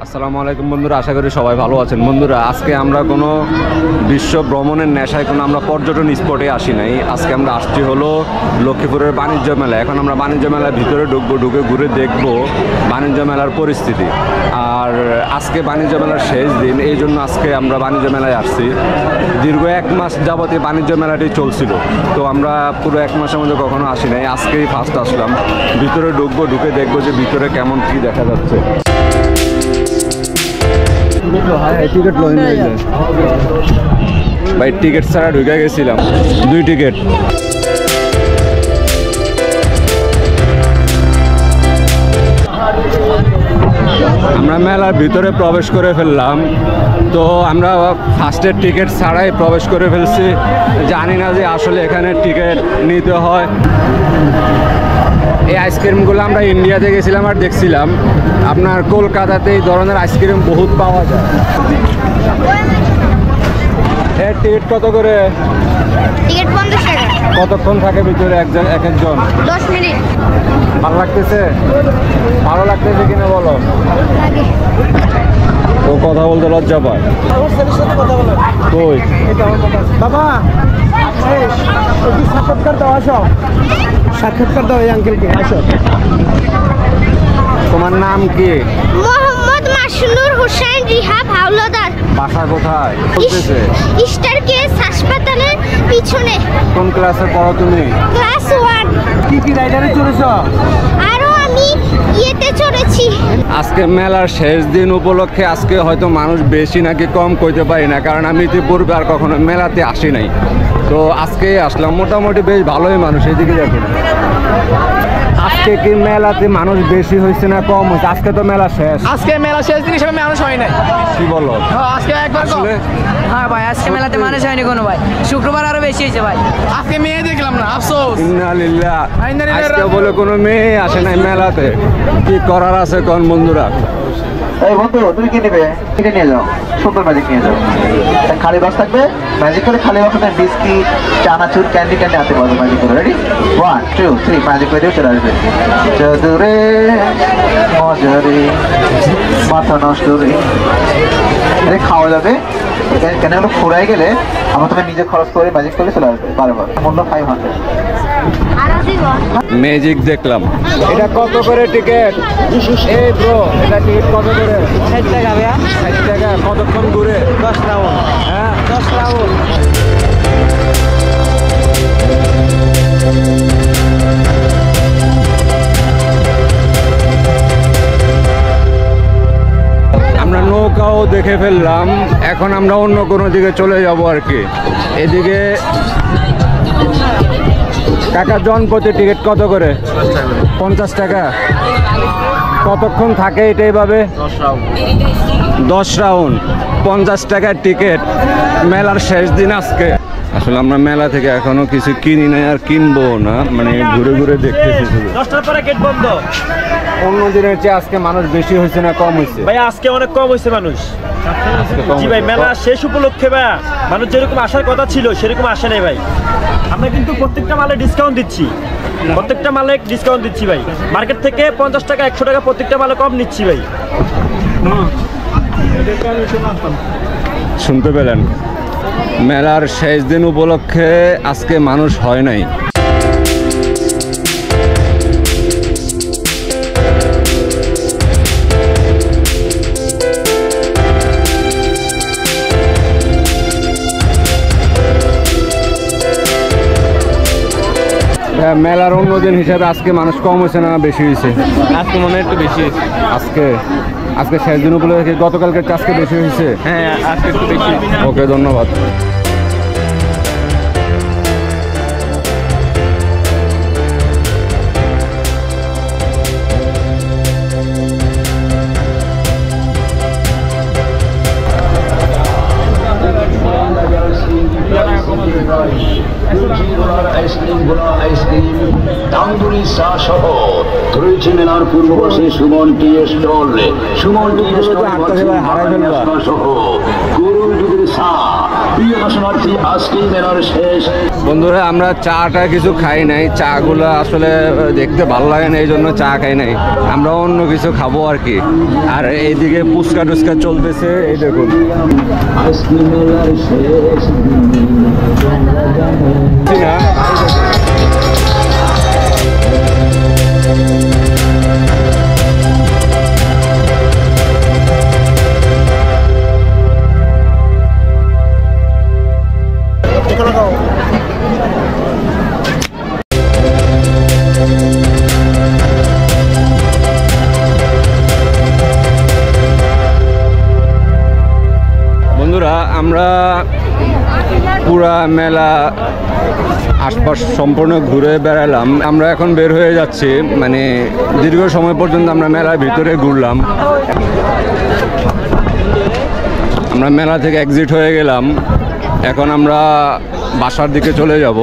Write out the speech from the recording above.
আসসালামু আলাইকুম বন্ধুরা, আশা করি সবাই ভালো আছেন। বন্ধুরা, আজকে আমরা কোনো বিশ্ব ভ্রমণের নেশায় কোনো আমরা পর্যটন স্পটে আসি নাই। আজকে আমরা আসছি হলো লক্ষ্মীপুরের বাণিজ্য মেলা। এখন আমরা বাণিজ্য মেলার ভিতরে ঢুকবো, ঢুকে ঘুরে দেখব বাণিজ্য মেলার পরিস্থিতি। আর আজকে বাণিজ্য মেলার শেষ দিন, এই জন্য আজকে আমরা বাণিজ্য মেলায় আসছি। দীর্ঘ 1 মাস যাবতীয় বাণিজ্য মেলাটি চলছিল, তো আমরা পুরো 1 মাসের মধ্যে কখনো আসি নাই। আজকেই ফার্স্ট আসলাম। ভিতরে ঢুকবো, ঢুকে দেখবো যে ভিতরে কেমন কী দেখা যাচ্ছে। টিকিট ভাই, টিকিট ছাড়া ঢুকে গেছিলাম, 2 টিকিট। আমরা মেলার ভিতরে প্রবেশ করে ফেললাম। তো আমরা ফার্স্টের টিকিট ছাড়াই প্রবেশ করে ফেলছি। জানি না যে আসলে এখানে টিকিট নিতে হয়। এই আইসক্রিমগুলো আমরা ইন্ডিয়াতে গেছিলাম আর দেখছিলাম, আপনার কলকাতাতে এই ধরনের আইসক্রিম বহুত পাওয়া যায়। এর টিকিট কত করে? টিকিট 50 টাকা। কতক্ষণ থাকে ভিতরে এক একজন? 10 মিনিট। ভালো লাগতেছে? ভালো লাগতেছে কিনা বলো। ও কথা বলতে লজ্জা পায়। কই বাবা, সাক্ষাৎকার দাও, আসো। সাক্ষাৎকার দাও এই আঙ্কেলকে, আসো। তোমার নাম কি? মোহাম্মদ মাসুনুর হোসেন রিহাব হাওলাদার। বাসা কোথায়? স্টার কেস হাসপাতালের পিছনে। কোন ক্লাসে পড়ো তুমি? ক্লাস 1। কি কি রাইডারে চড়েছ? আরো আমি ইয়েতে চড়েছি। আজকে মেলার শেষ দিন উপলক্ষে আজকে হয়তো মানুষ বেশি নাকি কম কইতে পারি না, কারণ আমি ইতিপূর্বে আর কখনো মেলাতে আসি নাই। তো আজকে আসলাম, মোটামুটি বেশ ভালোই মানুষ। এদিকে দেখুন, আজকে কি মেলাতে মানুষ বেশি হয়েছে না কম হয়েছে? আজকে তো মেলা শেষ। আজকে মেলা শেষ দিন হিসেবে মানুষ হয় নাই। কি বলো? আজকে একবার কম। হ্যাঁ ভাই, আজকে মেলাতে মানুষ হয়নি কোনো ভাই। শুক্রবার আরো বেশি হয়েছে ভাই। আজকে মেয়ে দেখলাম না, আফসোস। ইন্না লিল্লাহ। ইন্না লিল্লাহ। আজকে বলে কোনো মেয়ে আসে নাই মেলাতে। কি করার আছে কোন বন্ধুরা? এই বন্ধু, তুমি কি নেবে? এটা নিয়ে যাও, সুন্দর ম্যাজিক নিয়ে যাও। খালি বক্স থাকবে, ম্যাজিক করে খালি বক্সে বিস্কিট, চানাচুর, ক্যান্ডি হাতে পাবো ম্যাজিক করে। রেডি? 1 2 3 ম্যাজিক করে দিয়ে চলে আসবে। চদুরে মজারে মাথা নষ্ট রে। আরে খাওয়া যাবে কেন? হলো ফুরাই গেলে আমার তুমি নিজে খরচ করে ম্যাজিক করে চলে আসবে বারবার। মূল্য 500। ম্যাজিক দেখলাম। এটা কত করে টিকিট? এই ব্রো, এটা টিকিট কত করে? 60 টাকা ভাইয়া। 60 টাকা। কতক্ষণ ঘুরে? 10 রাউন্ড। হ্যাঁ, 10 রাউন্ড। আমরা নৌকাও দেখে ফেললাম। এখন আমরা অন্য কোনো দিকে চলে যাব আর কি। এদিকে কাকা, জনপ্রতি টিকিট কত করে? 50 টাকা। কতক্ষণ থাকে এটা এইভাবে? 10 রাউন্ড। 50 টাকার টিকিট। মেলার শেষ দিন আজকে। আসলে আমরা মেলা থেকে এখনো কিছু কিনি নাই আর কিনবো না, মানে ঘুরে ঘুরে দেখতেছি শুধু। 10টার পরে গেট বন্ধ। অন্য দিনের চেয়ে আজকে মানুষ বেশি হয়েছে না কম হয়েছে? ভাই আজকে অনেক কম হয়েছে মানুষ। আজকে কম জি ভাই, হয়েছে। মেলা শেষ উপলক্ষে ভাই মানুষ যেরকম আসার কথা ছিল সেরকম আসে নাই ভাই। আমরা কিন্তু প্রত্যেকটা মালে ডিসকাউন্ট দিচ্ছি, প্রত্যেকটা মালে ডিসকাউন্ট দিচ্ছি ভাই। মার্কেট থেকে 50 টাকা 100 টাকা প্রত্যেকটা মালে কম নিচ্ছি ভাই। শুনতে পেলেন, মেলার শেষ দিন উপলক্ষে আজকে মানুষ হয় নাই। মেলার অন্য দিন হিসাবে আজকে মানুষ কম হয়েছে না বেশি হয়েছে? আজকে মনে হয় একটু বেশি। আজকে শেষ দিন উপলক্ষে গতকালকে আজকে বেশি হয়েছে। হ্যাঁ, আজকে একটু বেশি। ওকে, ধন্যবাদ। আইসক্রিম, তান্দুরি চা সহ রয়েছে মেলার পূর্ববাসী সুমন টি স্টল সহ গরুর দুধের চা। প্রিয় দর্শনার্থী, আজকেই মেলার শেষ। বন্ধুরা আমরা চাটা কিছু খাই নাই, চাগুলো আসলে দেখতে ভালো লাগে না, এই জন্য চা খাই নাই। আমরা অন্য কিছু খাবো আর কি। আর এইদিকে পুচকা টুচকা চলতেছে, এই দেখুন। আজকে মেলার শেষ বন্ধুরা আমরা পুরা মেলা আশপাশ সম্পূর্ণ ঘুরে বেড়ালাম। আমরা এখন বের হয়ে যাচ্ছি, মানে দীর্ঘ সময় পর্যন্ত আমরা মেলার ভিতরে ঘুরলাম। আমরা মেলা থেকে এক্সিট হয়ে গেলাম, এখন আমরা বাসার দিকে চলে যাব।